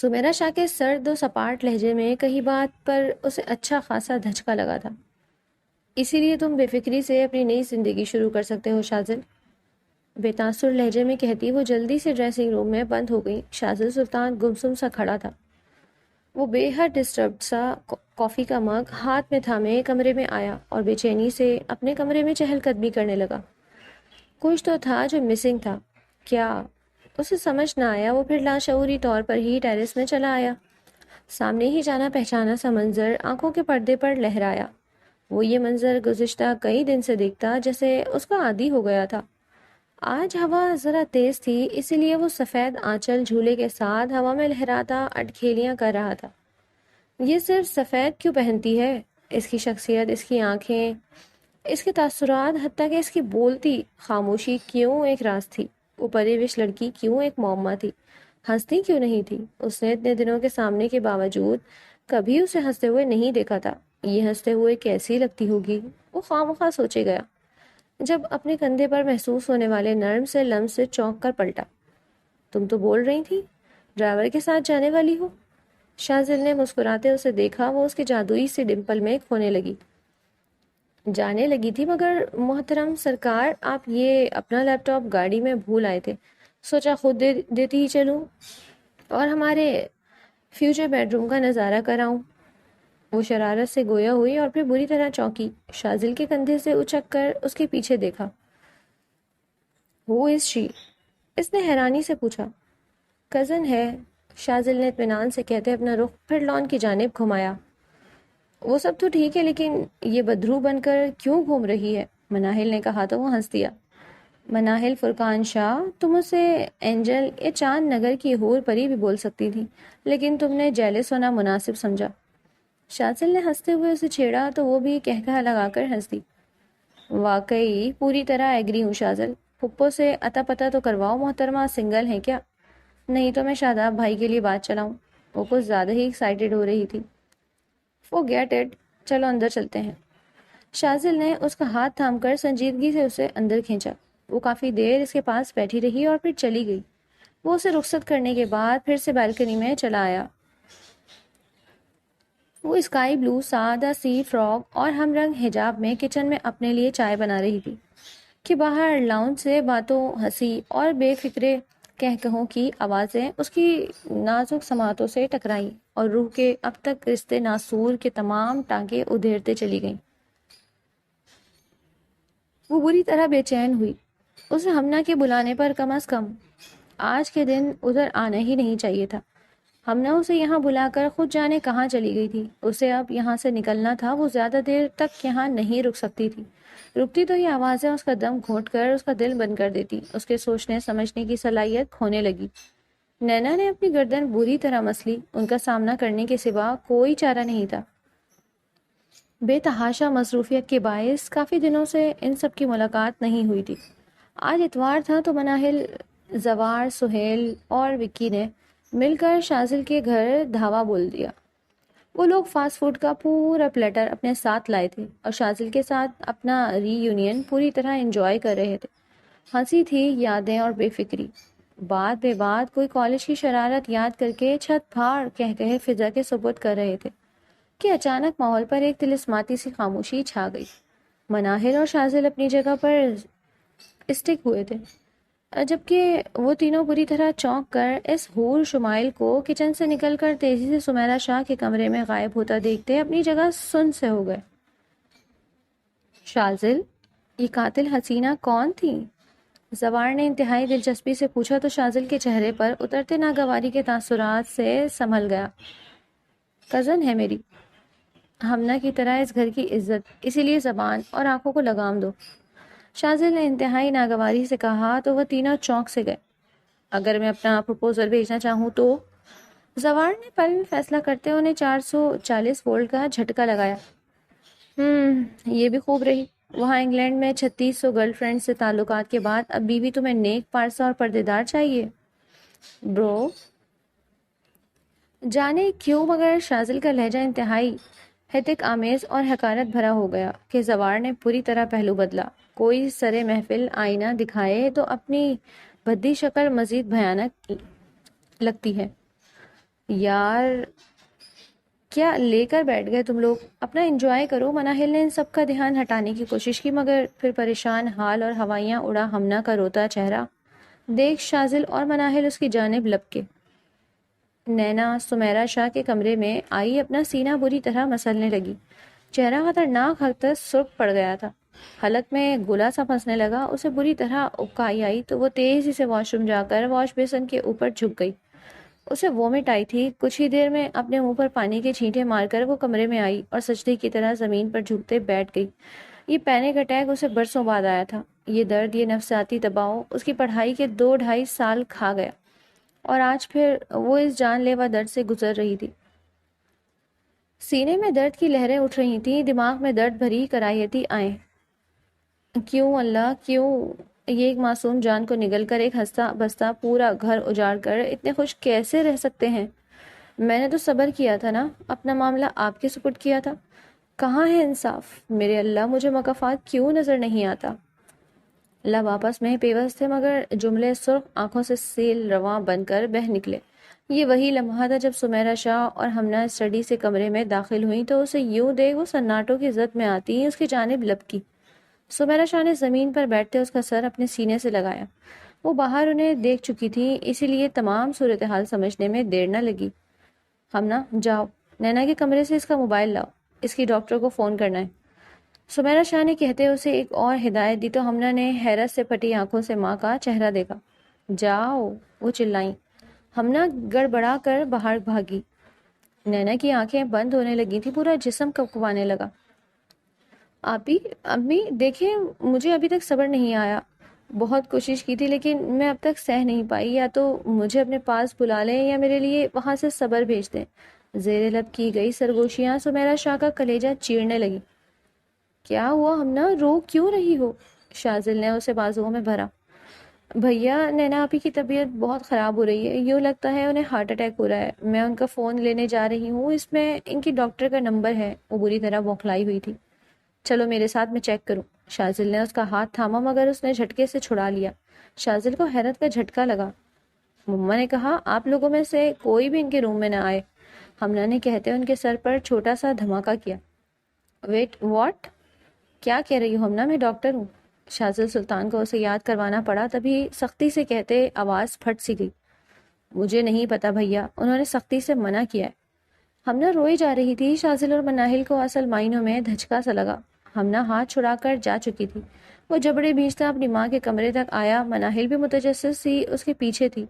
سمیرا شاہ کے سرد و سپاٹ لہجے میں کہیں بات پر اسے اچھا خاصا دھچکا لگا تھا۔ اسی لیے تم بے فکری سے اپنی نئی زندگی شروع کر سکتے ہو شازل، بے تاثر لہجے میں کہتی وہ جلدی سے ڈریسنگ روم میں بند ہو گئی۔ شازل سلطان گمسم سا کھڑا تھا، وہ بے حد ڈسٹربڈ سا کافی کا مگ ہاتھ میں تھامے کمرے میں آیا اور بے چینی سے اپنے کمرے میں چہل قدمی کرنے لگا۔ کچھ تو تھا جو مسنگ تھا، کیا؟ اسے سمجھ نہ آیا۔ وہ پھر لاشعوری طور پر ہی ٹیرس میں چلا آیا۔ سامنے ہی جانا پہچانا سا منظر آنکھوں کے پردے پر لہرایا۔ وہ یہ منظر گزشتہ کئی دن سے دیکھتا، جیسے اس کا عادی ہو گیا تھا۔ آج ہوا ذرا تیز تھی، اسی لیے وہ سفید آنچل جھولے کے ساتھ ہوا میں لہراتا اٹکھیلیاں کر رہا تھا۔ یہ صرف سفید کیوں پہنتی ہے؟ اس کی شخصیت، اس کی آنکھیں، اس کے تاثرات، حتیٰ کہ اس کی بولتی خاموشی کیوں ایک راز تھی؟ وہ پریوش لڑکی کیوں ایک معمہ تھی؟ ہنستی کیوں نہیں تھی؟ اس نے اتنے دنوں کے سامنے کے باوجود کبھی اسے ہنستے ہوئے نہیں دیکھا تھا۔ یہ ہنستے ہوئے کیسی لگتی ہوگی؟ وہ خواہ سوچے گیا، جب اپنے کندھے پر محسوس ہونے والے نرم سے لمس سے چونک کر پلٹا۔ تم تو بول رہی تھی ڈرائیور کے ساتھ جانے والی ہو؟ شازل نے مسکراتے اسے دیکھا۔ وہ اس کی جادوئی سی ڈمپل میں کھونے لگی۔ جانے لگی تھی، مگر محترم سرکار آپ یہ اپنا لیپ ٹاپ گاڑی میں بھول آئے تھے، سوچا خود دیتی ہی چلوں اور ہمارے فیوچر بیڈ روم کا نظارہ کراؤں۔ وہ شرارت سے گویا ہوئی اور پھر بری طرح چونکی۔ شازل کے کندھے سے اچک کر اس کے پیچھے دیکھا۔ ہو از شی؟ اس نے حیرانی سے پوچھا۔ کزن ہے، شازل نے اطمینان سے کہتے اپنا رخ پھر لان کی جانب گھمایا۔ وہ سب تو ٹھیک ہے، لیکن یہ بدرو بن کر کیوں گھوم رہی ہے؟ مناہل نے کہا تو وہ ہنس دیا۔ مناہل فرقان شاہ، تم اسے اینجل یا چاند نگر کی حور پری بھی بول سکتی تھی، لیکن تم نے جیلس ہونا مناسب سمجھا۔ شازل نے ہنستے ہوئے اسے چھیڑا تو وہ بھی کہکہا لگا کر ہنس دی۔ واقعی پوری طرح ایگری ہوں شازل۔ پھپھو سے اتا پتا تو کرواؤ، محترمہ سنگل ہیں کیا؟ نہیں تو میں شاداب بھائی کے لیے بات چلاؤں؟ وہ کچھ زیادہ ہی ایکسائٹیڈ ہو رہی تھی۔ فورگیٹ اٹ، چلو اندر چلتے ہیں۔ شازل نے اس کا ہاتھ تھام کر سنجیدگی سے اسے اندر کھینچا۔ وہ کافی دیر اس کے پاس بیٹھی رہی اور پھر چلی گئی۔ وہ اسے رخصت کرنے کے بعد پھر سے بالکنی میں چلا آیا۔ وہ اسکائی بلو سادہ سی فراک اور ہم رنگ حجاب میں کچن میں اپنے لیے چائے بنا رہی تھی کہ باہر لاؤنج سے باتوں، ہنسی اور بے فکرے کہکہوں کی آوازیں اس کی نازک سماعتوں سے ٹکرائیں اور روح کے اب تک رشتے ناسور کے تمام ٹانکے ادھیڑتے چلی گئیں۔ وہ بری طرح بے چین ہوئی۔ اسے ہمنا کے بلانے پر کم از کم آج کے دن ادھر آنا ہی نہیں چاہیے تھا۔ ہمنا اسے یہاں بلا کر خود جانے کہاں چلی گئی تھی۔ اسے اب یہاں سے نکلنا تھا۔ وہ زیادہ دیر تک یہاں نہیں رک سکتی تھی۔ رکتی تو یہ آوازیں اس کا دم گھونٹ کر اس کا دل بند کر دیتی۔ اس کے سوچنے سمجھنے کی صلاحیت کھونے لگی۔ نینا نے اپنی گردن بری طرح مس لی۔ ان کا سامنا کرنے کے سوا کوئی چارہ نہیں تھا۔ بے تحاشا مصروفیت کے باعث کافی دنوں سے ان سب کی ملاقات نہیں ہوئی تھی۔ آج اتوار تھا تو مناہل، زوار، سہیل اور وکی نے مل کر شازل کے گھر دھاوا بول دیا۔ وہ لوگ فاسٹ فوڈ کا پورا پلیٹر اپنے ساتھ لائے تھے اور شازل کے ساتھ اپنا ری یونین پوری طرح انجوائے کر رہے تھے۔ ہنسی تھی، یادیں اور بے فکری۔ بات بے بات کوئی کالج کی شرارت یاد کر کے چھت پھاڑ کہے فضا کے سپرد کر رہے تھے کہ اچانک ماحول پر ایک طلسماتی سی خاموشی چھا گئی۔ مناہل اور شازل اپنی جگہ پر اسٹک ہوئے تھے، جبکہ وہ تینوں بری طرح چونک کر اس حور شمائل کو کچن سے نکل کر تیزی سے سمیرا شاہ کے کمرے میں غائب ہوتا دیکھتے اپنی جگہ سن سے ہو گئے۔ شازل، یہ قاتل حسینہ کون تھی؟ زوار نے انتہائی دلچسپی سے پوچھا تو شازل کے چہرے پر اترتے ناگواری کے تاثرات سے سنبھل گیا۔ کزن ہے میری، ہمنا کی طرح اس گھر کی عزت، اسی لیے زبان اور آنکھوں کو لگام دو۔ شازل نے انتہائی ناگواری سے کہا تو وہ تینوں چونک سے گئے۔ اگر میں اپنا پروپوزل بھیجنا چاہوں تو؟ زوار نے پل میں فیصلہ کرتے انہیں 440 وولٹ کا جھٹکا لگایا۔ یہ بھی خوب رہی۔ وہاں انگلینڈ میں 3600 گرل فرینڈ سے تعلقات کے بعد اب بیوی تمہیں نیک پارسا اور پردے دار چاہیے؟ برو، جانے کیوں مگر شازل کا لہجہ انتہائی ہتک آمیز اور حقارت بھرا ہو گیا کہ زوار نے پوری طرح پہلو بدلا۔ کوئی سرے محفل آئینہ دکھائے تو اپنی بھدی شکل مزید بھیانک لگتی ہے۔ یار کیا لے کر بیٹھ گئے تم لوگ؟ اپنا انجوائے کرو۔ مناہل نے ان سب کا دھیان ہٹانے کی کوشش کی، مگر پھر پریشان حال اور ہوائیاں اڑا ہمنا کا روتا چہرہ دیکھ شازل اور مناہل اس کی جانب لپکے۔ نینا سمیرا شاہ کے کمرے میں آئی، اپنا سینہ بری طرح مسلنے لگی۔ چہرہ خطرناک حد تک سرخ پڑ گیا تھا، حلق میں گولا سا پھنسنے لگا۔ اسے بری طرح اکائی آئی تو وہ تیزی سے واش روم جا کر واش بیسن کے اوپر جھک گئی۔ اسے وومٹ آئی تھی۔ کچھ ہی دیر میں اپنے منہ پر پانی کے چھینٹے مار کر وہ کمرے میں آئی اور سجدے کی طرح زمین پر جھکتے بیٹھ گئی۔ یہ پینک اٹیک اسے برسوں بعد آیا تھا۔ یہ درد، یہ نفسیاتی دباؤ اس کی پڑھائی کے 2 ڈھائی سال کھا گیا، اور آج پھر وہ اس جان لیوا درد سے گزر رہی تھی۔ سینے میں درد کی لہریں اٹھ رہی تھیں، دماغ میں درد بھری کرائیتی آئیں۔ کیوں اللہ کیوں؟ یہ ایک معصوم جان کو نگل کر ایک ہنستا بستا پورا گھر اجاڑ کر اتنے خوش کیسے رہ سکتے ہیں؟ میں نے تو صبر کیا تھا نا، اپنا معاملہ آپ کے سپرد کیا تھا۔ کہاں ہے انصاف؟ میرے اللہ مجھے مکافات کیوں نظر نہیں آتا؟ لب آپس میں پیوست تھے، مگر جملے سرخ آنکھوں سے سیل رواں بن کر بہہ نکلے۔ یہ وہی لمحہ تھا جب سمیرا شاہ اور ہمنا اسٹڈی سے کمرے میں داخل ہوئی تو اسے یوں دیکھ وہ سناٹوں کی زد میں آتی اس کی جانب لپکی۔ سمیرا شاہ نے زمین پر بیٹھتے اس کا سر اپنے سینے سے لگایا۔ وہ باہر انہیں دیکھ چکی تھی، اسی لیے تمام صورتحال سمجھنے میں دیر نہ لگی۔ ہمنا جاؤ، نینا کے کمرے سے اس کا موبائل لاؤ، اس کی ڈاکٹر کو فون کرنا ہے۔ سمیرا شاہ نے کہتے اسے ایک اور ہدایت دی تو ہمنا نے حیرت سے پھٹی آنکھوں سے ماں کا چہرہ دیکھا۔ جاؤ، وہ چلائیں۔ ہمنا گڑبڑا کر باہر بھاگی۔ نینا کی آنکھیں بند ہونے لگی تھی، پورا جسم کپکپانے لگا۔ آپی، امی دیکھیں، مجھے ابھی تک صبر نہیں آیا۔ بہت کوشش کی تھی لیکن میں اب تک سہ نہیں پائی۔ یا تو مجھے اپنے پاس بلا لیں یا میرے لیے وہاں سے صبر بھیج دیں۔ زیر لب کی گئی سرگوشیاں سمیرا شاہ کا کلیجہ چیرنے لگی۔ کیا ہوا ہمنا؟ رو کیوں رہی ہو؟ شازل نے اسے بازوؤں میں بھرا۔ بھیا، نینا آپی کی طبیعت بہت خراب ہو رہی ہے، یوں لگتا ہے انہیں ہارٹ اٹیک ہو رہا ہے۔ میں ان کا فون لینے جا رہی ہوں، اس میں ان کی ڈاکٹر کا نمبر ہے۔ وہ بری طرح بوکھلائی ہوئی تھی۔ چلو میرے ساتھ، میں چیک کروں۔ شازل نے اس کا ہاتھ تھاما مگر اس نے جھٹکے سے چھڑا لیا۔ شازل کو حیرت کا جھٹکا لگا۔ مما نے کہا آپ لوگوں میں سے کوئی بھی ان کے روم میں نہ آئے، ہمنا نے کہتے ان کے سر پر چھوٹا سا دھماکہ کیا۔ Wait what? کیا کہہ رہی ہو ہمنا؟ میں ڈاکٹر ہوں۔ شازل سلطان کو اسے یاد کروانا پڑا، تبھی سختی سے کہتے آواز پھٹ سی گئی۔ مجھے نہیں پتا بھیا، انہوں نے سختی سے منع کیا ہے۔ ہمنا روئی جا رہی تھی۔ شازل اور مناہل کو اصل معنوں میں دھچکا سا لگا۔ ہمنا ہاتھ چھڑا کر جا چکی تھی۔ وہ جبڑے بھیجتا اپنی ماں کے کمرے تک آیا۔ مناہل بھی متجسس سی اس کے پیچھے تھی۔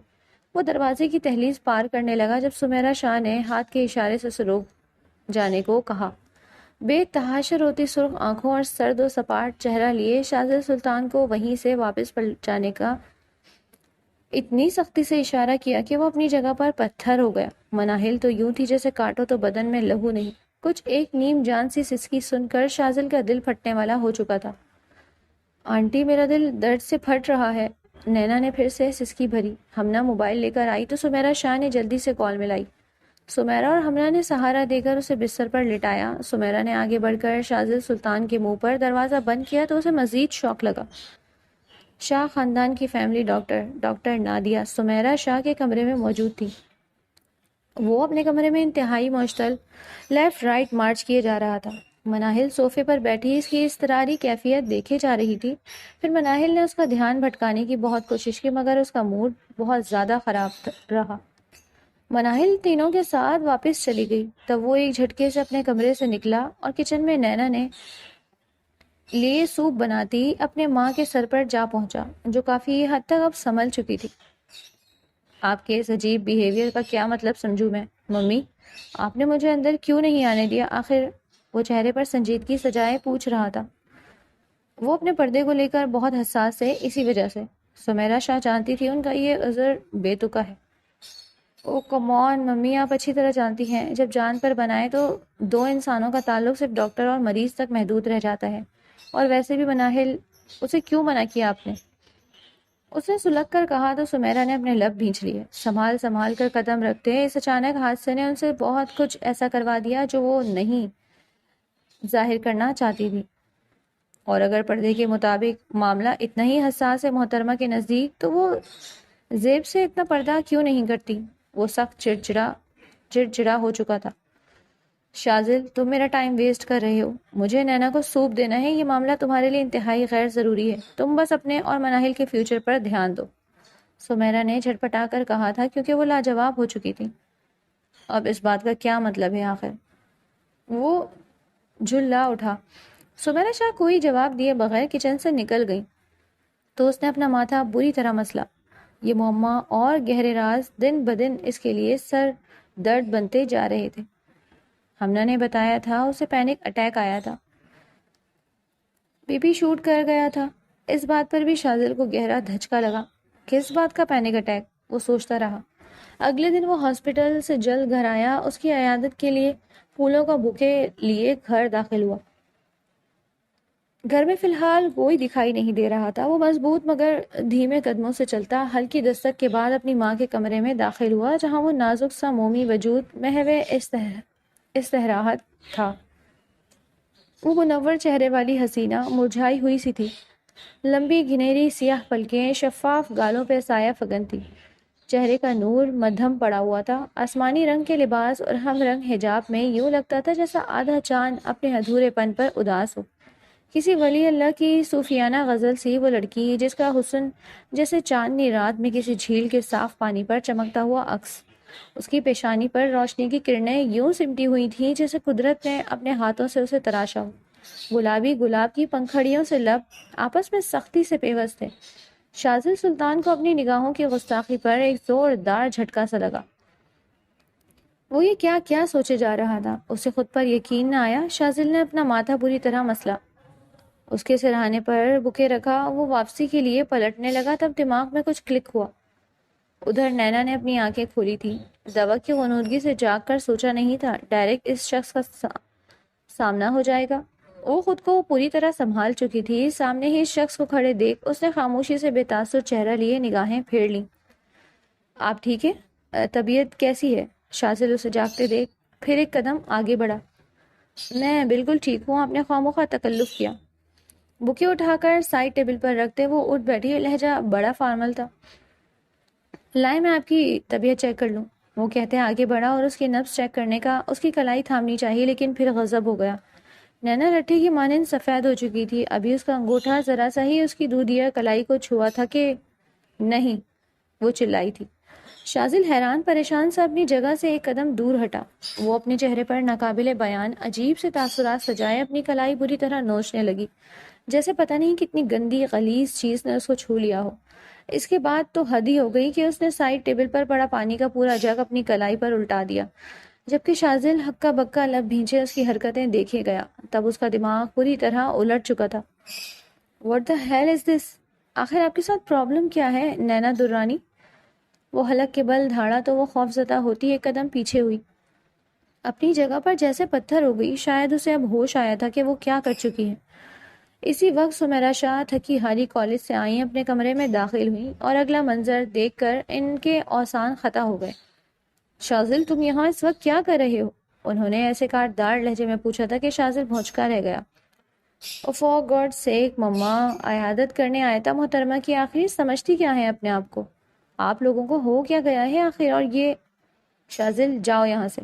وہ دروازے کی دہلیز پار کرنے لگا جب سمیرا شاہ نے ہاتھ کے اشارے سے اسے روک جانے کو کہا۔ بے تحاشر ہوتی سرخ آنکھوں اور سرد و سپاٹ چہرہ لیے شازل سلطان کو وہیں سے واپس پلٹ جانے کا اتنی سختی سے اشارہ کیا کہ وہ اپنی جگہ پر پتھر ہو گیا۔ مناہل تو یوں تھی جیسے کاٹو تو بدن میں لہو نہیں۔ کچھ ایک نیم جان سی سسکی سن کر شازل کا دل پھٹنے والا ہو چکا تھا۔ آنٹی، میرا دل درد سے پھٹ رہا ہے۔ نینا نے پھر سے سسکی بھری۔ ہمنا موبائل لے کر آئی تو سمیرا شاہ نے جلدی سے کال ملائی۔ سمیرا اور ہمنا نے سہارا دے کر اسے بستر پر لٹایا۔ سمیرا نے آگے بڑھ کر شازل سلطان کے منہ پر دروازہ بند کیا تو اسے مزید شوق لگا۔ شاہ خاندان کی family doctor, doctor Nadia, Samira Shah کے کمرے میں موجود تھی۔ وہ اپنے کمرے میں انتہائی معتدل لیفٹ رائٹ مارچ کیے جا رہا تھا۔ مناہل صوفے پر بیٹھی اس کی اضطراری کیفیت دیکھے جا رہی تھی۔ پھر مناہل نے اس کا دھیان بھٹکانے کی بہت کوشش کی مگر اس کا موڈ بہت زیادہ خراب رہا۔ مناہل تینوں کے ساتھ واپس چلی گئی۔ تب وہ ایک جھٹکے سے اپنے کمرے سے نکلا اور کچن میں نینا نے لیے سوپ بناتی اپنے ماں کے سر پر جا پہنچا، جو کافی حد تک اب سنبھل چکی تھی۔ آپ کے اس عجیب بیہیویئر کا کیا مطلب سمجھوں میں؟ ممی، آپ نے مجھے اندر کیوں نہیں آنے دیا؟ آخر وہ چہرے پر سنجیدگی سجائے پوچھ رہا تھا۔ وہ اپنے پردے کو لے کر بہت حساس ہے، اسی وجہ سے۔ سمیرا شاہ جانتی تھی ان کا یہ عذر بے تکا ہے۔ او کم آن ممی، آپ اچھی طرح جانتی ہیں جب جان پر بنائے تو 2 انسانوں کا تعلق صرف ڈاکٹر اور مریض تک محدود رہ جاتا ہے۔ اور ویسے بھی مناہل، اسے کیوں منع کیا آپ نے؟ اس نے سلگ کر کہا تو سمیرا نے اپنے لب بھینچ لیے۔ سنبھال سنبھال کر قدم رکھتے اس اچانک حادثے نے ان سے بہت کچھ ایسا کروا دیا جو وہ نہیں ظاہر کرنا چاہتی تھی۔ اور اگر پردے کے مطابق معاملہ اتنا ہی حساس ہے محترمہ کے نزدیک تو وہ زیب سے اتنا پردہ کیوں نہیں کرتی؟ وہ سخت چڑچڑا چڑچڑا ہو چکا تھا۔ شازل، تم میرا ٹائم ویسٹ کر رہے ہو، مجھے نینا کو سوپ دینا ہے، یہ معاملہ تمہارے لیے انتہائی غیر ضروری ہے، تم بس اپنے اور مناہل کے فیوچر پر دھیان دو۔ سمیرا نے جھٹپٹا کر کہا تھا کیونکہ وہ لاجواب ہو چکی تھی۔ اب اس بات کا کیا مطلب ہے آخر؟ وہ جھلا اٹھا۔ سمیرا شاہ کوئی جواب دیے بغیر کچن سے نکل گئی تو اس نے اپنا ماتھا بری طرح مسلا۔ یہ معمہ اور گہرے راز دن بدن اس کے لیے سر درد بنتے جا رہے تھے۔ ہمنا نے بتایا تھا اسے پینک اٹیک آیا تھا، بی پی شوٹ کر گیا تھا۔ اس بات پر بھی شازل کو گہرا دھچکا لگا۔ کس بات کا پینک اٹیک؟ وہ سوچتا رہا۔ اگلے دن وہ ہاسپٹل سے جلد گھر آیا، اس کی عیادت کے لیے پھولوں کا بوکے لیے گھر داخل ہوا۔ گھر میں فی الحال کوئی دکھائی نہیں دے رہا تھا۔ وہ مضبوط مگر دھیمے قدموں سے چلتا ہلکی دستک کے بعد اپنی ماں کے کمرے میں داخل ہوا، جہاں وہ نازک سا مومی وجود محو استراحت تھا۔ وہ منور چہرے والی حسینہ مرجھائی ہوئی سی تھی، لمبی گھنیری سیاہ پلکیں شفاف گالوں پہ سایہ فگن تھی، چہرے کا نور مدھم پڑا ہوا تھا۔ آسمانی رنگ کے لباس اور ہم رنگ حجاب میں یوں لگتا تھا جیسا آدھا چاند اپنے ادھورے پن پر اداس ہو۔ کسی ولی اللہ کی صوفیانہ غزل سی وہ لڑکی جس کا حسن جیسے چاندنی رات میں کسی جھیل کے صاف پانی پر چمکتا ہوا عکس۔ اس کی پیشانی پر روشنی کی کرنیں یوں سمٹی ہوئی تھیں جیسے قدرت نے اپنے ہاتھوں سے اسے تراشا ہو۔ گلابی گلاب کی پنکھڑیوں سے لب آپس میں سختی سے پیوست تھے۔ شازل سلطان کو اپنی نگاہوں کی گستاخی پر ایک زوردار جھٹکا سا لگا۔ وہ یہ کیا کیا سوچے جا رہا تھا، اسے خود پر یقین نہ آیا۔ شازل نے اپنا ماتھا بری طرح مسلا، اس کے سرہانے پر بکے رکھا۔ وہ واپسی کے لیے پلٹنے لگا، تب دماغ میں کچھ کلک ہوا۔ ادھر نینا نے اپنی آنکھیں کھولی تھی۔ دوا کی غنودگی سے جاگ کر سوچا نہیں تھا ڈائریکٹ اس شخص کا سامنا ہو جائے گا۔ وہ خود کو پوری طرح سنبھال چکی تھی۔ سامنے ہی اس شخص کو کھڑے دیکھ اس نے خاموشی سے بے تاثر چہرہ لیے نگاہیں پھیر لیں۔ آپ ٹھیک ہے؟ طبیعت کیسی ہے؟ شازل اسے جاگتے دیکھ پھر ایک قدم آگے بڑھا۔ میں بالکل ٹھیک ہوں، آپ نے خواہ تکلف کیا۔ بکے اٹھا کر سائڈ ٹیبل پر رکھتے وہ اٹھ بیٹھی، لہجہ بڑا فارمل تھا۔ لائیں میں آپ کی طبیعت چیک کر لوں، وہ کہتے آگے بڑھا اور اس کی نبض چیک کرنے کا اس کی کلائی تھامنی چاہیے لیکن پھر غضب ہو گیا۔ نینا لٹھی کی مانند سفید ہو چکی تھی، ابھی اس کا انگوٹھا ذرا سا ہی اس کی دودھیا کلائی کو چھوا تھا کہ نہیں، وہ چلائی تھی۔ شازل حیران پریشان سا اپنی جگہ سے ایک قدم دور ہٹا۔ وہ اپنے چہرے پر ناقابل بیان عجیب سے تاثرات سجائے اپنی کلائی بری طرح نوچنے لگی، جیسے پتہ نہیں کتنی گندی غلیظ چیز نے اس کو چھو لیا ہو۔ اس کے بعد تو حد ہی ہو گئی کہ اس نے سائڈ ٹیبل پر پڑا پانی کا پورا جگ اپنی کلائی پر الٹا دیا، جبکہ شازل ہکا بکا لب بھینچے اس کی حرکتیں دیکھے گیا۔ تب اس کا دماغ پوری طرح الٹ چکا تھا۔ What the hell is this؟ آخر آپ کے ساتھ پرابلم کیا ہے نینا درانی؟ وہ حلق کے بل دھاڑا تو وہ خوف زدہ ہوتی ایک قدم پیچھے ہوئی، اپنی جگہ پر جیسے پتھر ہو گئی۔ شاید اسے اب ہوش آیا تھا کہ وہ کیا کر چکی ہے۔ اسی وقت سمیرا شاہ تھکی ہاری کالج سے آئیں اپنے کمرے میں داخل ہوئیں اور اگلا منظر دیکھ کر ان کے اوسان خطا ہو گئے۔ شازل، تم یہاں اس وقت کیا کر رہے ہو؟ انہوں نے ایسے کاٹدار لہجے میں پوچھا تھا کہ شازل بھونچکا رہ گیا۔ فار گاڈ سیک مما، عیادت کرنے آیا تھا محترمہ کی، آخر سمجھتی کیا ہے اپنے آپ کو؟ آپ لوگوں کو ہو کیا گیا ہے آخر؟ اور یہ شازل جاؤ یہاں سے۔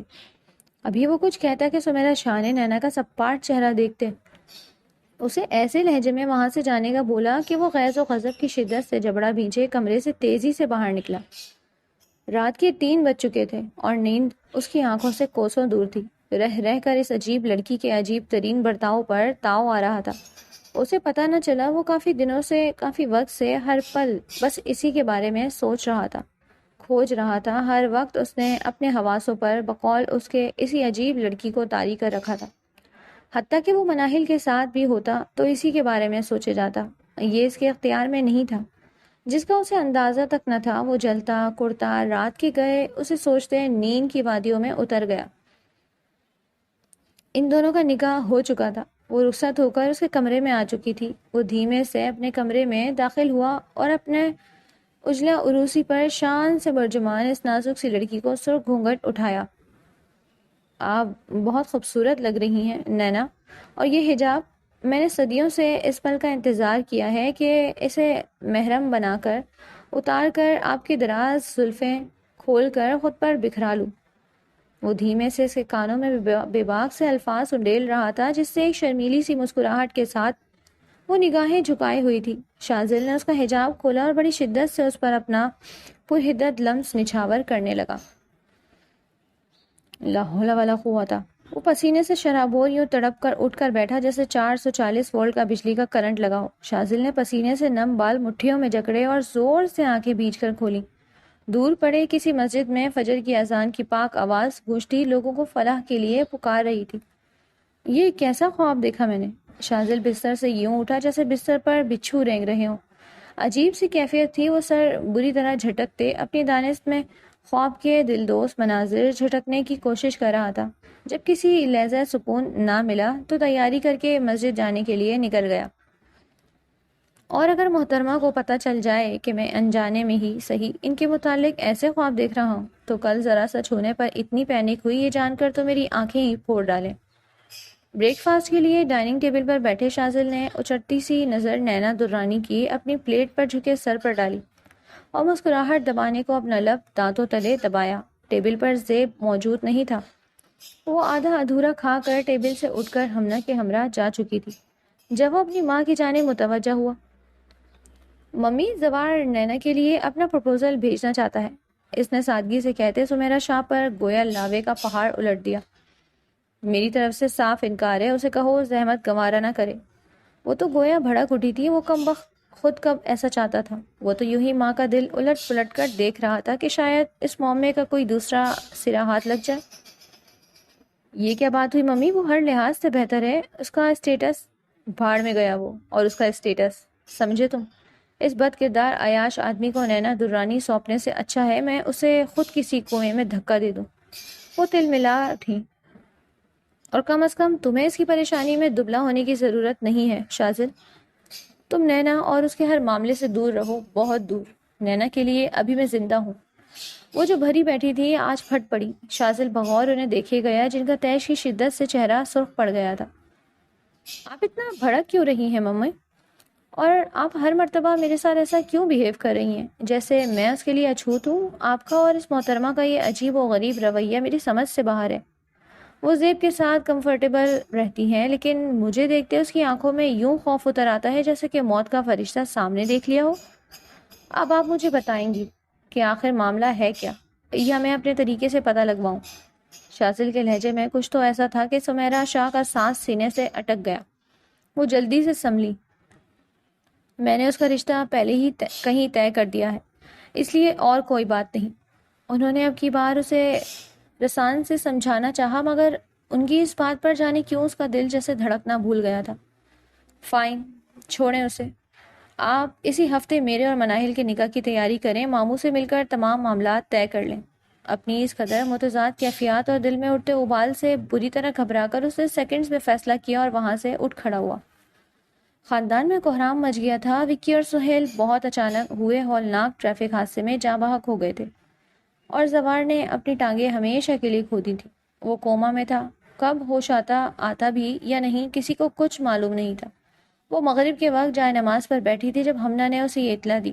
ابھی وہ کچھ کہتا کہ سمیرا شاہ نے نینا کا سپاٹ چہرہ دیکھتے اسے ایسے لہجے میں وہاں سے جانے کا بولا کہ وہ غیظ و غضب کی شدت سے جبڑا بھینچے کمرے سے تیزی سے باہر نکلا۔ رات کے 3 بج چکے تھے اور نیند اس کی آنکھوں سے کوسوں دور تھی۔ رہ رہ کر اس عجیب لڑکی کے عجیب ترین برتاؤ پر تاؤ آ رہا تھا۔ اسے پتہ نہ چلا وہ کافی دنوں سے، کافی وقت سے ہر پل بس اسی کے بارے میں سوچ رہا تھا، کھوج رہا تھا۔ ہر وقت اس نے اپنے حواسوں پر بقول اس کے اسی عجیب لڑکی کو طاری کر رکھا تھا۔ حتیٰ کہ وہ مناہل کے ساتھ بھی ہوتا تو اسی کے بارے میں سوچے جاتا۔ یہ اس کے اختیار میں نہیں تھا، جس کا اسے اندازہ تک نہ تھا۔ وہ جلتا کڑتا رات کے گئے اسے سوچتے نیند کی وادیوں میں اتر گیا۔ ان دونوں کا نکاح ہو چکا تھا۔ وہ رخصت ہو کر اس کے کمرے میں آ چکی تھی۔ وہ دھیمے سے اپنے کمرے میں داخل ہوا اور اپنے اجلا عروسی پر شان سے برجمان اس نازک سی لڑکی کو سرخ گھونگھٹ اٹھایا۔ آپ بہت خوبصورت لگ رہی ہیں نینا، اور یہ حجاب، میں نے صدیوں سے اس پل کا انتظار کیا ہے کہ اسے محرم بنا کر اتار کر آپ کی دراز زلفیں کھول کر خود پر بکھرا لوں۔ وہ دھیمے سے اس کے کانوں میں بے باک سے الفاظ انڈیل رہا تھا، جس سے ایک شرمیلی سی مسکراہٹ کے ساتھ وہ نگاہیں جھکائے ہوئی تھی۔ شازل نے اس کا حجاب کھولا اور بڑی شدت سے اس پر اپنا پرحدت لمس نچھاور کرنے لگا۔ لا حول ولا قوت۔ وہ پسینے سے شرابور یوں تڑپ کر اٹھ کر بیٹھا جیسے 440 وولٹ کا بجلی کا کرنٹ لگا ہو۔ شازل نے پسینے سے نم بال مٹھیوں میں جکڑے اور زور سے آنکھیں بیچ کر کھولی۔ دور پڑے کسی مسجد میں فجر کی اذان کی پاک آواز گونجتی لوگوں کو فلاح کے لیے پکار رہی تھی۔ یہ کیسا خواب دیکھا میں نے؟ شازل بستر سے یوں اٹھا جیسے بستر پر بچھو رینگ رہے ہوں۔ عجیب سی کیفیت تھی۔ وہ سر بری طرح جھٹکتے اپنی دانست میں خواب کے دلدوز مناظر جھٹکنے کی کوشش کر رہا تھا۔ جب کسی لحظہ سکون نہ ملا تو تیاری کر کے مسجد جانے کے لیے نکل گیا۔ اور اگر محترمہ کو پتہ چل جائے کہ میں انجانے میں ہی صحیح ان کے متعلق ایسے خواب دیکھ رہا ہوں تو کل ذرا سا چھونے پر اتنی پینک ہوئی یہ جان کر تو میری آنکھیں ہی پھوڑ ڈالیں۔ بریک فاسٹ کے لیے ڈائننگ ٹیبل پر بیٹھے شازل نے اچٹتی سی نظر نینا درانی کی اپنی پلیٹ پر جھکے سر پر ڈالی اور مسکراہٹ دبانے کو اپنا لب دانتوں تلے دبایا۔ ٹیبل پر زیب موجود نہیں تھا۔ وہ آدھا ادھورا کھا کر ٹیبل سے اٹھ کر ہمنہ کے ہمراہ جا چکی تھی۔ جب وہ اپنی ماں کی جانب متوجہ ہوا، ممی زوار نینا کے لیے اپنا پروپوزل بھیجنا چاہتا ہے، اس نے سادگی سے کہتے سمیرا شاہ پر گویا لاوے کا پہاڑ الٹ دیا۔ میری طرف سے صاف انکار ہے، اسے کہو زحمت گوارا نہ کرے۔ وہ تو گویا بھڑک اٹھی تھی۔ وہ کم وقت خود کب ایسا چاہتا تھا؟ وہ تو یوں ہی ماں کا دل الٹ پلٹ کر دیکھ رہا تھا کہ شاید اس معاملے کا کوئی دوسرا سرا ہاتھ لگ جائے۔ یہ کیا بات ہوئی ممی؟ وہ ہر لحاظ سے بہتر ہے، اس کا اسٹیٹس بھاڑ میں گیا وہ اور اس کا اسٹیٹس، سمجھے تم؟ اس بد کردار عیاش آدمی کو نینا درانی سونپنے سے اچھا ہے میں اسے خود کسی کنویں میں دھکا دے دوں۔ وہ تل ملا تھی، اور کم از کم تمہیں اس کی پریشانی میں دبلا ہونے کی ضرورت نہیں ہے شازل۔ تم نینا اور اس کے ہر معاملے سے دور رہو، بہت دور۔ نینا کے لیے ابھی میں زندہ ہوں۔ وہ جو بھری بیٹھی تھی آج پھٹ پڑی۔ شازل بغور انہیں دیکھے گیا جن کا تیش کی شدت سے چہرہ سرخ پڑ گیا تھا۔ آپ اتنا بھڑک کیوں رہی ہیں ممی؟ اور آپ ہر مرتبہ میرے ساتھ ایسا کیوں بیہیو کر رہی ہیں جیسے میں اس کے لیے اچھوت ہوں؟ آپ کا اور اس محترمہ کا یہ عجیب و غریب رویہ میری سمجھ سے باہر ہے۔ وہ زیب کے ساتھ کمفرٹیبل رہتی ہیں لیکن مجھے دیکھتے اس کی آنکھوں میں یوں خوف اتر آتا ہے جیسے کہ موت کا فرشتہ سامنے دیکھ لیا ہو۔ اب آپ مجھے بتائیں گی کہ آخر معاملہ ہے کیا، یا میں اپنے طریقے سے پتہ لگواؤں؟ شازل کے لہجے میں کچھ تو ایسا تھا کہ سمیرا شاہ کا سانس سینے سے اٹک گیا۔ وہ جلدی سے سنبھلی۔ میں نے اس کا رشتہ پہلے ہی کہیں طے کر دیا ہے، اس لیے اور کوئی بات نہیں۔ انہوں نے اب کی بار اسے رسان سے سمجھانا چاہا مگر ان کی اس بات پر جانے کیوں اس کا دل جیسے دھڑکنا بھول گیا تھا۔ فائن، چھوڑیں اسے۔ آپ اسی ہفتے میرے اور مناہل کے نکاح کی تیاری کریں، ماموں سے مل کر تمام معاملات طے کر لیں۔ اپنی اس قدر متضاد کیفیات اور دل میں اٹھتے ابال سے بری طرح گھبرا کر اس نے سیکنڈز میں فیصلہ کیا اور وہاں سے اٹھ کھڑا ہوا۔ خاندان میں کوہرام مچ گیا تھا۔ وکی اور سہیل بہت اچانک ہوئے ہولناک ٹریفک حادثے میں جاں بحق ہو گئے تھے اور زوار نے اپنی ٹانگیں ہمیشہ کے لیے کھو دی تھی۔ وہ کوما میں تھا، کب ہوش آتا بھی یا نہیں کسی کو کچھ معلوم نہیں تھا۔ وہ مغرب کے وقت جائے نماز پر بیٹھی تھی جب ہمنہ نے اسے یہ اطلاع دی۔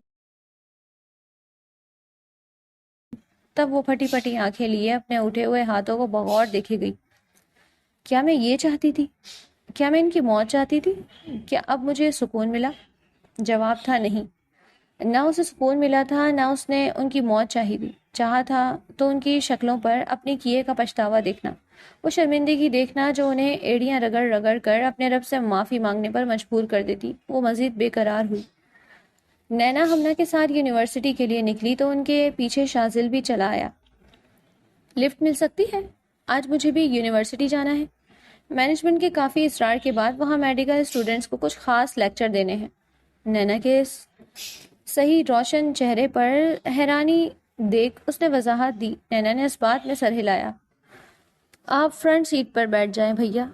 تب وہ پھٹی پھٹی آنکھیں لیے اپنے اٹھے ہوئے ہاتھوں کو بغور دیکھے گئی۔ کیا میں یہ چاہتی تھی؟ کیا میں ان کی موت چاہتی تھی؟ کیا اب مجھے سکون ملا؟ جواب تھا نہیں۔ نہ اسے سکون ملا تھا، نہ اس نے ان کی موت چاہی تھی۔ چاہا تھا تو ان کی شکلوں پر اپنے کیے کا پچھتاوا دیکھنا، وہ شرمندگی دیکھنا جو انہیں ایڑیاں رگڑ رگڑ کر اپنے رب سے معافی مانگنے پر مجبور کر دیتی۔ وہ مزید بے قرار ہوئی۔ نینا ہمنہ کے ساتھ یونیورسٹی کے لیے نکلی تو ان کے پیچھے شازل بھی چلا آیا۔ لفٹ مل سکتی ہے؟ آج مجھے بھی یونیورسٹی جانا ہے۔ مینجمنٹ کے کافی اصرار کے بعد وہاں میڈیکل اسٹوڈنٹس کو کچھ خاص لیکچر دینے ہیں۔ نینا کے صحیح روشن چہرے پر حیرانی دیکھ اس نے وضاحت دی۔ نینا نے اس بات میں سر ہلایا۔ آپ فرنٹ سیٹ پر بیٹھ جائیں بھیا،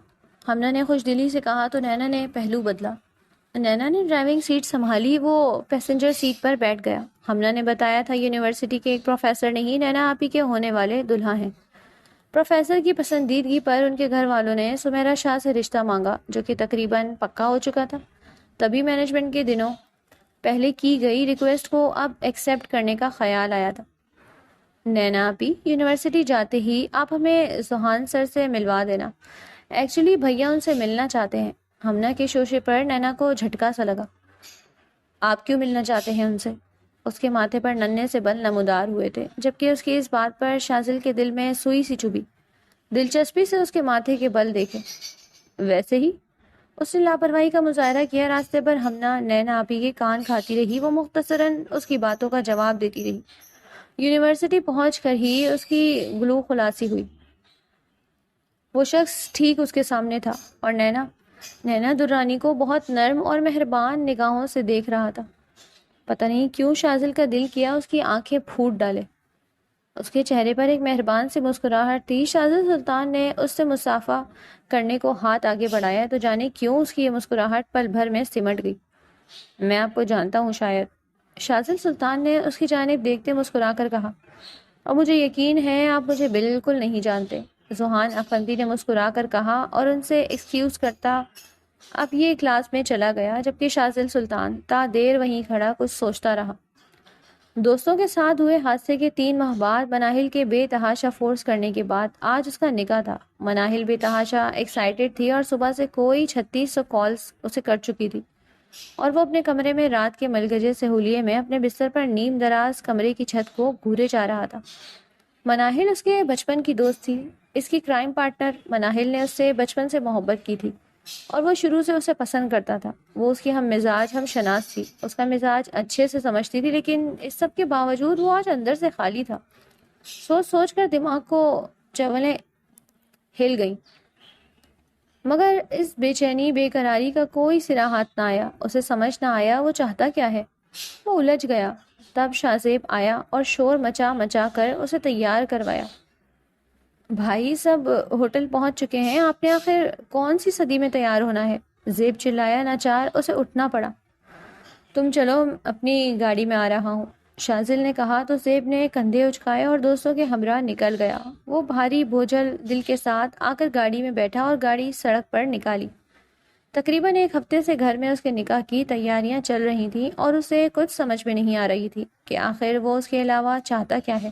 ہمنہ نے خوش دلی سے کہا تو نینا نے پہلو بدلا۔ نینا نے ڈرائیونگ سیٹ سنبھالی، وہ پیسنجر سیٹ پر بیٹھ گیا۔ ہمنہ نے بتایا تھا یونیورسٹی کے ایک پروفیسر نہیں، نینا آپ ہی کے ہونے والے دلہا ہیں۔ پروفیسر کی پسندیدگی پر ان کے گھر والوں نے سمیرا شاہ سے رشتہ مانگا جو کہ تقریباً پکا ہو چکا تھا۔ تبھی مینجمنٹ کے دنوں پہلے کی گئی ریکویسٹ کو اب ایکسیپٹ کرنے کا خیال آیا تھا۔ نینا آپی، یونیورسٹی جاتے ہی آپ ہمیں سوہان سر سے ملوا دینا. ایکچولی بھیا ان سے ملنا چاہتے ہیں. ہمنا کے شوشے پر نینا کو جھٹکا سا لگا. آپ کیوں ملنا چاہتے ہیں ان سے؟ اس کے ماتھے پر ننھے سے بل نمودار ہوئے تھے، جبکہ اس کی اس بات پر شازل کے دل میں سوئی سی چبھی. دلچسپی سے اس کے ماتھے کے بل دیکھے. ویسے ہی اس نے لاپرواہی کا مظاہرہ کیا. راستے پر ہمنا نینا آپی کے کان کھاتی رہی. وہ مختصراً اس کی باتوں کا جواب دیتی رہی. یونیورسٹی پہنچ کر ہی اس کی گلو خلاصی ہوئی. وہ شخص ٹھیک اس کے سامنے تھا، اور نینا درانی کو بہت نرم اور مہربان نگاہوں سے دیکھ رہا تھا. پتہ نہیں کیوں شازل کا دل کیا اس کی آنکھیں پھوٹ ڈالے. اس کے چہرے پر ایک مہربان سی مسکراہٹ تھی. شازل سلطان نے اس سے مصافحہ کرنے کو ہاتھ آگے بڑھایا تو جانے کیوں اس کی یہ مسکراہٹ پل بھر میں سمٹ گئی. میں آپ کو جانتا ہوں شاید. شازل سلطان نے اس کی جانب دیکھتے مسکرا کر کہا. اور مجھے یقین ہے آپ مجھے بالکل نہیں جانتے. زوہان افندی نے مسکرا کر کہا اور ان سے ایکسکیوز کرتا اب یہ کلاس میں چلا گیا، جبکہ شازل سلطان تا دیر وہیں کھڑا کچھ سوچتا رہا. دوستوں کے ساتھ ہوئے حادثے کے 3 ماہ بعد مناہل کے بے تحاشا فورس کرنے کے بعد آج اس کا نکاح تھا. مناہل بے تحاشا ایکسائٹیڈ تھی اور صبح سے کوئی 3600 کالز اسے کر چکی تھی، اور وہ اپنے کمرے میں رات کے ملگجے سہولیے میں اپنے بستر پر نیم دراز کمرے کی چھت کو گھورے جا رہا تھا. مناہل اس کے بچپن کی دوست تھی، اس کی کرائم پارٹنر. مناہل نے اس سے بچپن سے محبت کی تھی اور وہ شروع سے اسے پسند کرتا تھا. وہ اس کی ہم مزاج ہم شناس تھی. اس کا مزاج اچھے سے سمجھتی تھی، لیکن اس سب کے باوجود وہ آج اندر سے خالی تھا. سوچ سوچ کر دماغ کو چولیں ہل گئیں، مگر اس بے چینی بے قراری کا کوئی سرا ہاتھ نہ آیا. اسے سمجھ نہ آیا وہ چاہتا کیا ہے. وہ الجھ گیا. تب شازیب آیا اور شور مچا مچا کر اسے تیار کروایا. بھائی سب ہوٹل پہنچ چکے ہیں، آپ نے آخر کون سی صدی میں تیار ہونا ہے؟ زیب چلایا. ناچار اسے اٹھنا پڑا. تم چلو، اپنی گاڑی میں آ رہا ہوں، شازل نے کہا تو زیب نے کندھے اچکائے اور دوستوں کے ہمراہ نکل گیا. وہ بھاری بوجھل دل کے ساتھ آ کر گاڑی میں بیٹھا اور گاڑی سڑک پر نکالی. تقریباً 1 ہفتے سے گھر میں اس کے نکاح کی تیاریاں چل رہی تھیں اور اسے کچھ سمجھ میں نہیں آ رہی تھی کہ آخر وہ اس کے علاوہ چاہتا کیا ہے.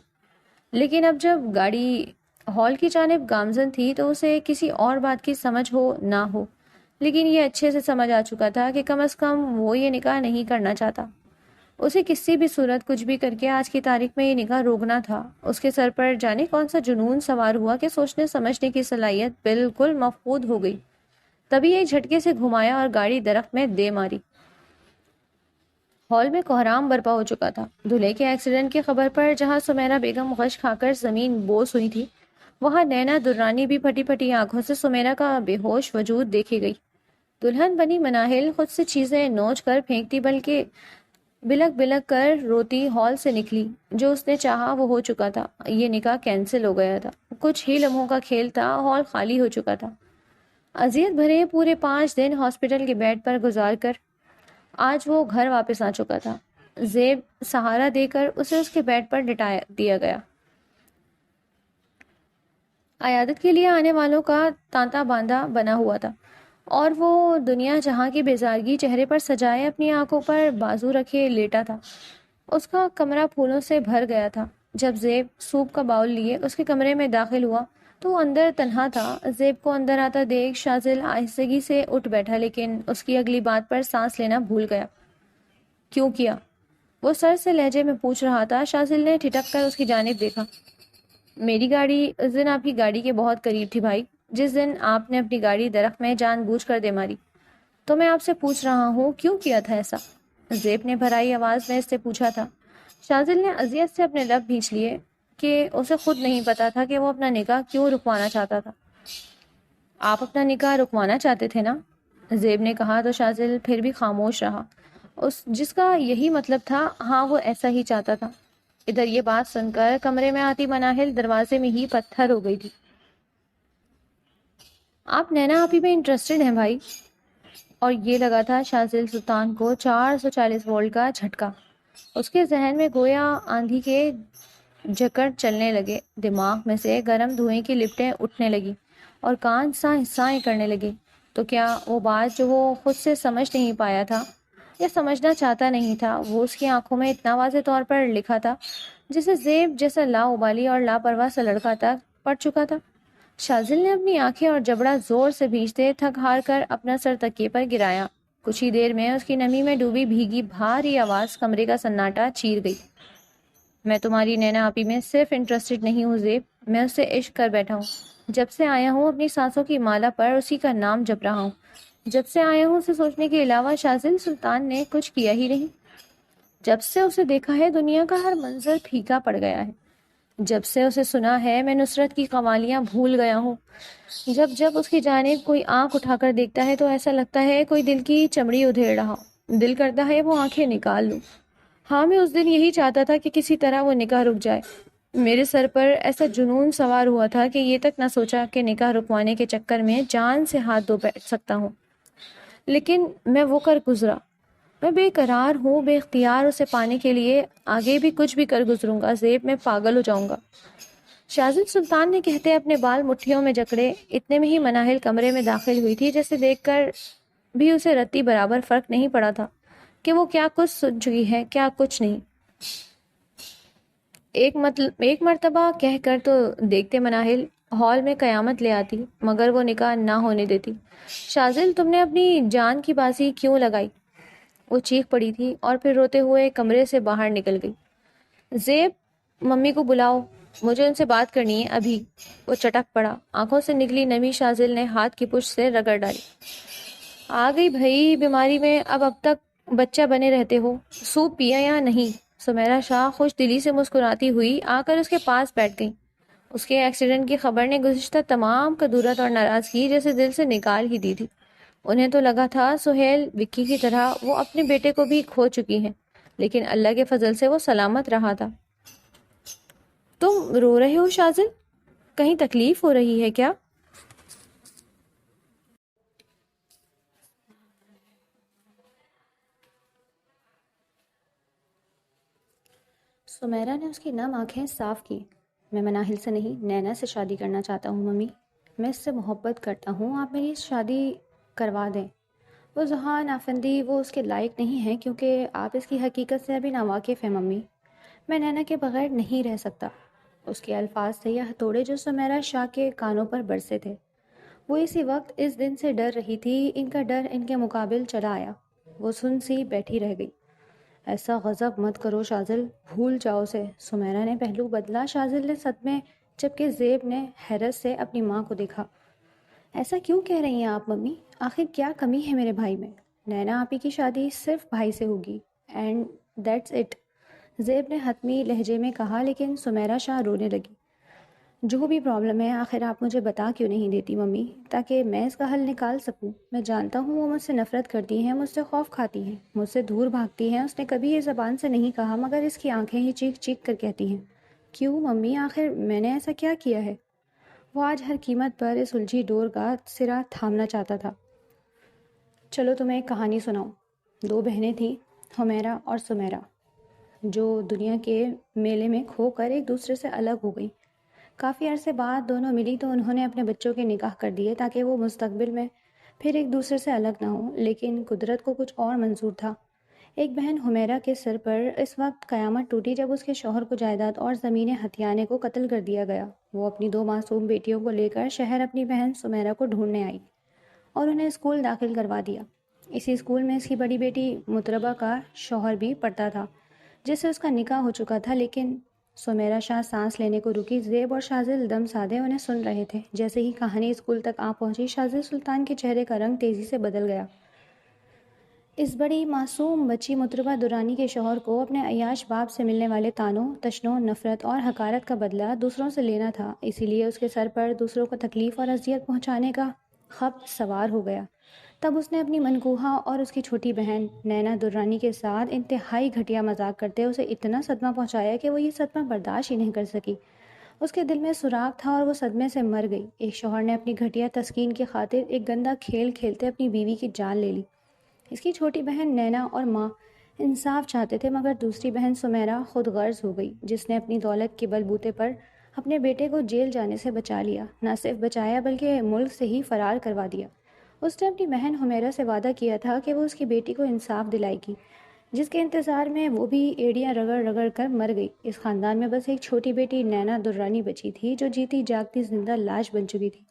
لیکن اب جب گاڑی ہال کی جانب گامزن تھی تو اسے کسی اور بات کی سمجھ ہو نہ ہو، لیکن یہ اچھے سے سمجھ آ چکا تھا کہ کم از کم وہ یہ نکاح نہیں کرنا چاہتا. اسے کسی بھی صورت کچھ بھی کر کے آج کی تاریخ میں یہ نکاح روکنا تھا. اس کے سر پر جانے کون سا جنون سوار ہوا کہ سوچنے سمجھنے کی صلاحیت بالکل مفقود ہو گئی. تبھی ایک جھٹکے سے گھمایا اور گاڑی درخت میں دے ماری. ہال میں کوہرام برپا ہو چکا تھا. دولہے کے ایکسیڈنٹ کی خبر پر جہاں سمیرا بیگم غش کھا کر زمین بوس ہوئی تھی، وہاں نینا درانی بھی پھٹی پھٹی آنکھوں سے سمیرا کا بے ہوش وجود دیکھی گئی. دلہن بنی مناہل خود سے چیزیں نوچ کر پھینکتی بلکہ بلک بلک کر روتی ہال سے نکلی. جو اس نے چاہا وہ ہو چکا تھا. یہ نکاح کینسل ہو گیا تھا. کچھ ہی لمحوں کا کھیل تھا. ہال خالی ہو چکا تھا. اذیت بھرے پورے 5 دن ہاسپٹل کے بیڈ پر گزار کر آج وہ گھر واپس آ چکا تھا. زیب سہارا دے کر اسے اس کے بیڈ پر لٹا دیا گیا. عیادت کے لیے آنے والوں کا تانتا باندھا بنا ہوا تھا اور وہ دنیا جہاں کی بیزارگی چہرے پر سجائے اپنی آنکھوں پر بازو رکھے لیٹا تھا. اس کا کمرہ پھولوں سے بھر گیا تھا. جب زیب سوپ کا باؤل لیے اس کے کمرے میں داخل ہوا تو وہ اندر تنہا تھا. زیب کو اندر آتا دیکھ شازل آہستگی سے اٹھ بیٹھا، لیکن اس کی اگلی بات پر سانس لینا بھول گیا. کیوں کیا؟ وہ سر سے لہجے میں پوچھ رہا تھا. شازل نے ٹھٹک کر اس کی جانب دیکھا. میری گاڑی اس دن آپ کی گاڑی کے بہت قریب تھی بھائی، جس دن آپ نے اپنی گاڑی درخت میں جان بوجھ کر دے ماری. تو میں آپ سے پوچھ رہا ہوں کیوں کیا تھا ایسا؟ زیب نے بھرائی آواز میں اس سے پوچھا تھا. شازل نے اذیت سے اپنے لب بھینچ لیے کہ اسے خود نہیں پتا تھا کہ وہ اپنا نکاح کیوں رکوانا چاہتا تھا. آپ اپنا نکاح رکوانا چاہتے تھے نا؟ زیب نے کہا تو شازل پھر بھی خاموش رہا. جس کا یہی مطلب تھا ہاں وہ ایسا ہی چاہتا تھا. ادھر یہ بات سن کر کمرے میں آتی مناہل دروازے میں ہی پتھر ہو گئی تھی. آپ نینا آپی میں انٹرسٹڈ ہیں بھائی؟ اور یہ لگا تھا شازل سلطان کو 440 وولٹ کا جھٹکا. اس کے ذہن میں گویا آندھی کے جھکڑ چلنے لگے. دماغ میں سے گرم دھوئیں کی لپٹیں اٹھنے لگی اور کان سائیں سائیں کرنے لگے. تو کیا وہ بات جو وہ خود سے سمجھ نہیں پایا تھا یا سمجھنا چاہتا نہیں تھا، وہ اس کی آنکھوں میں اتنا واضح طور پر لکھا تھا جسے زیب جیسا لا ابالی اور لاپرواہ سا لڑکا تک پڑ چکا تھا۔ شازل نے اپنی آنکھیں اور جبڑا زور سے بھینچتے تھک ہار کر اپنا سر تکیے پر گرایا۔ کچھ ہی دیر میں اس کی نمی میں ڈوبی بھیگی بھاری آواز کمرے کا سناٹا چیر گئی۔ میں تمہاری نینا آپی میں صرف انٹرسٹڈ نہیں ہوں زیب، میں اس سے عشق کر بیٹھا ہوں۔ جب سے آیا ہوں اپنی سانسوں کی مالا پر اسی کا نام جپ رہا ہوں۔ جب سے آیا ہوں اسے سوچنے کے علاوہ شازل سلطان نے کچھ کیا ہی نہیں۔ جب سے اسے دیکھا ہے دنیا کا ہر منظر پھیکا پڑ گیا ہے۔ جب سے اسے سنا ہے میں نصرت کی قوالیاں بھول گیا ہوں۔ جب جب اس کی جانب کوئی آنکھ اٹھا کر دیکھتا ہے تو ایسا لگتا ہے کوئی دل کی چمڑی ادھیڑ رہا ہو۔ دل کرتا ہے وہ آنکھیں نکال لوں۔ ہاں میں اس دن یہی چاہتا تھا کہ کسی طرح وہ نکاح رک جائے۔ میرے سر پر ایسا جنون سوار ہوا تھا کہ یہ تک نہ سوچا کہ نکاح رکوانے کے چکر میں جان سے ہاتھ دھو بیٹھ سکتا ہوں، لیکن میں وہ کر گزرا۔ میں بے قرار ہوں، بے اختیار اسے پانے کے لیے آگے بھی کچھ بھی کر گزروں گا زیب، میں پاگل ہو جاؤں گا۔ شازل سلطان نے کہتے اپنے بال مٹھیوں میں جکڑے اتنے میں ہی مناہل کمرے میں داخل ہوئی تھی، جیسے دیکھ کر بھی اسے رتی برابر فرق نہیں پڑا تھا کہ وہ کیا کچھ سن چکی ہے کیا کچھ نہیں۔ ایک مرتبہ کہہ کر تو دیکھتے مناہل، ہال میں قیامت لے آتی مگر وہ نکاح نہ ہونے دیتی۔ شازل تم نے اپنی جان کی بازی کیوں لگائی؟ وہ چیخ پڑی تھی اور پھر روتے ہوئے کمرے سے باہر نکل گئی۔ زیب ممی کو بلاؤ، مجھے ان سے بات کرنی ہے ابھی۔ وہ چٹک پڑا۔ آنکھوں سے نکلی نمی شازل نے ہاتھ کی پشت سے رگڑ ڈالی۔ آ گئی بھائی بیماری میں، اب تک بچہ بنے رہتے ہو۔ سوپ پیا یا نہیں؟ سمیرا شاہ خوش دلی سے مسکراتی ہوئی آ کر اس کے پاس بیٹھ گئی۔ اس کے ایکسیڈنٹ کی خبر نے گزشتہ تمام کدورت اور ناراضگی جیسے دل سے نکال ہی دی تھی۔ انہیں تو لگا تھا سہیل وکی کی طرح وہ اپنے بیٹے کو بھی کھو چکی ہیں، لیکن اللہ کے فضل سے وہ سلامت رہا تھا۔ تم رو رہے ہو شازل؟ کہیں تکلیف ہو رہی ہے کیا؟ سمیرا نے اس کی نم آنکھیں صاف کی۔ میں مناہل سے نہیں، نینا سے شادی کرنا چاہتا ہوں ممی۔ میں اس سے محبت کرتا ہوں، آپ میری شادی کروا دیں۔ وہ ذہان آفندی، وہ اس کے لائق نہیں ہے کیونکہ آپ اس کی حقیقت سے ابھی ناواقف ہیں ممی۔ میں نینا کے بغیر نہیں رہ سکتا۔ اس کے الفاظ تھے یا ہتھوڑے جو سمیرا شاہ کے کانوں پر برسے تھے۔ وہ اسی وقت اس دن سے ڈر رہی تھی، ان کا ڈر ان کے مقابل چلا آیا۔ وہ سن سی بیٹھی رہ گئی۔ ایسا غضب مت کرو شازل، بھول جاؤ اسے۔ سمیرا نے پہلو بدلا۔ شازل نے صدمے جبکہ زیب نے حیرت سے اپنی ماں کو دیکھا۔ ایسا کیوں کہہ رہی ہیں آپ ممی؟ آخر کیا کمی ہے میرے بھائی میں؟ نینا آپی کی شادی صرف بھائی سے ہوگی اینڈ دیٹس اٹ، زیب نے حتمی لہجے میں کہا، لیکن سمیرا شاہ رونے لگی۔ جو بھی پرابلم ہے آخر آپ مجھے بتا کیوں نہیں دیتی ممی، تاکہ میں اس کا حل نکال سکوں۔ میں جانتا ہوں وہ مجھ سے نفرت کرتی ہیں، مجھ سے خوف کھاتی ہیں، مجھ سے دور بھاگتی ہیں۔ اس نے کبھی یہ زبان سے نہیں کہا مگر اس کی آنکھیں ہی چیخ چیخ کر کہتی ہیں۔ کیوں ممی؟ آخر میں نے ایسا کیا کیا ہے؟ وہ آج ہر قیمت پر اس الجھی ڈور کا سرا تھامنا چاہتا تھا۔ چلو تمہیں ایک کہانی سناؤں۔ دو بہنیں تھیں، حمیرہ اور سمیرہ، جو دنیا کے میلے میں کھو کر ایک دوسرے سے الگ ہو گئیں۔ کافی عرصے بعد دونوں ملی تو انہوں نے اپنے بچوں کے نکاح کر دیے تاکہ وہ مستقبل میں پھر ایک دوسرے سے الگ نہ ہوں، لیکن قدرت کو کچھ اور منظور تھا۔ ایک بہن حمیرہ کے سر پر اس وقت قیامت ٹوٹی جب اس کے شوہر کو جائیداد اور زمینیں ہتھیانے کو قتل کر دیا گیا۔ وہ اپنی دو معصوم بیٹیوں کو لے کر شہر اپنی بہن سمیرہ کو ڈھونڈنے آئی اور انہیں اسکول داخل کروا دیا۔ اسی اسکول میں اس کی بڑی بیٹی مطربہ کا شوہر بھی پڑھتا تھا جس سے اس کا نکاح ہو چکا تھا، لیکن سمیرا شاہ سانس لینے کو رکی۔ زیب اور شازل دم سادے انہیں سن رہے تھے۔ جیسے ہی کہانی اسکول تک آ پہنچی، شازل سلطان کے چہرے کا رنگ تیزی سے بدل گیا۔ اس بڑی معصوم بچی مطربہ درانی کے شوہر کو اپنے عیاش باپ سے ملنے والے طعنوں، تشنوں، نفرت اور حقارت کا بدلہ دوسروں سے لینا تھا، اسی لیے اس کے سر پر دوسروں کو تکلیف اور اذیت پہنچانے کا خبت سوار ہو گیا۔ تب اس نے اپنی منکوحہ اور اس کی چھوٹی بہن نینا درانی کے ساتھ انتہائی گھٹیا مذاق کرتے اسے اتنا صدمہ پہنچایا کہ وہ یہ صدمہ برداشت ہی نہیں کر سکی۔ اس کے دل میں سراغ تھا اور وہ صدمے سے مر گئی۔ ایک شوہر نے اپنی گھٹیا تسکین کی خاطر ایک گندا کھیل کھیلتے اپنی بیوی کی جان لے لی۔ اس کی چھوٹی بہن نینا اور ماں انصاف چاہتے تھے مگر دوسری بہن سمیرہ خود غرض ہو گئی، جس نے اپنی دولت کے بل بوتے پر اپنے بیٹے کو جیل جانے سے بچا لیا۔ نہ صرف بچایا بلکہ ملک سے ہی فرار کروا دیا۔ اس نے اپنی بہن حمیرہ سے وعدہ کیا تھا کہ وہ اس کی بیٹی کو انصاف دلائے گی، جس کے انتظار میں وہ بھی ایڑیاں رگڑ رگڑ کر مر گئی۔ اس خاندان میں بس ایک چھوٹی بیٹی نینا درانی بچی تھی جو جیتی جاگتی زندہ لاش بن چکی تھی۔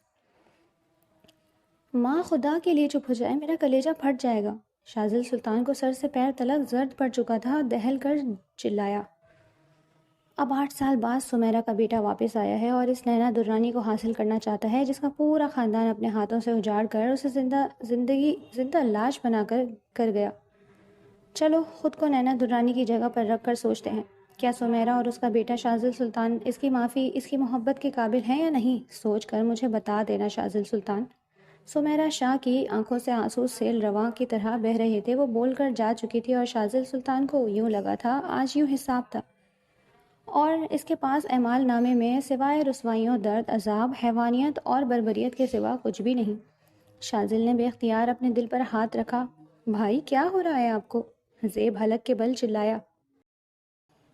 ماں خدا کے لیے چپ ہو جائے، میرا کلیجہ پھٹ جائے گا۔ شازل سلطان کو سر سے پیر تلک زرد پڑ چکا تھا، دہل کر چلایا۔ اب 8 سال بعد سمیرا کا بیٹا واپس آیا ہے اور اس نینا درانی کو حاصل کرنا چاہتا ہے جس کا پورا خاندان اپنے ہاتھوں سے اجاڑ کر اسے زندہ لاش بنا کر گیا۔ چلو خود کو نینا درانی کی جگہ پر رکھ کر سوچتے ہیں، کیا سمیرا اور اس کا بیٹا شازل سلطان اس کی معافی، اس کی محبت کے قابل ہیں یا نہیں؟ سوچ کر مجھے بتا دینا شازل سلطان۔ سمیرا شاہ کی آنکھوں سے آنسو سیل رواں کی طرح بہہ رہے تھے۔ وہ بول کر جا چکی تھی اور شازل سلطان کو یوں لگا تھا آج یوں حساب تھا، اور اس کے پاس اعمال نامے میں سوائے رسوائیوں، درد، عذاب، حیوانیت اور بربریت کے سوا کچھ بھی نہیں۔ شازل نے بے اختیار اپنے دل پر ہاتھ رکھا۔ بھائی کیا ہو رہا ہے آپ کو؟ زیب حلق کے بل چلایا۔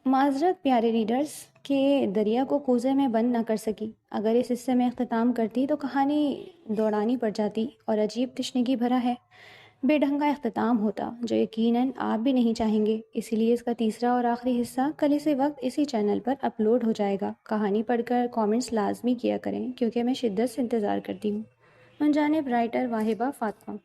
معذرت پیارے ریڈرز کہ دریا کو کوزے میں بند نہ کر سکی۔ اگر اس حصے میں اختتام کرتی تو کہانی دوڑانی پڑ جاتی اور عجیب تشنگی بھرا ہے، بے ڈھنگا اختتام ہوتا جو یقیناً آپ بھی نہیں چاہیں گے۔ اسی لیے اس کا تیسرا اور آخری حصہ کل اسی وقت اسی چینل پر اپلوڈ ہو جائے گا۔ کہانی پڑھ کر کامنٹس لازمی کیا کریں کیونکہ میں شدت سے انتظار کرتی ہوں۔ من جانب رائٹر واہبہ فاطمہ۔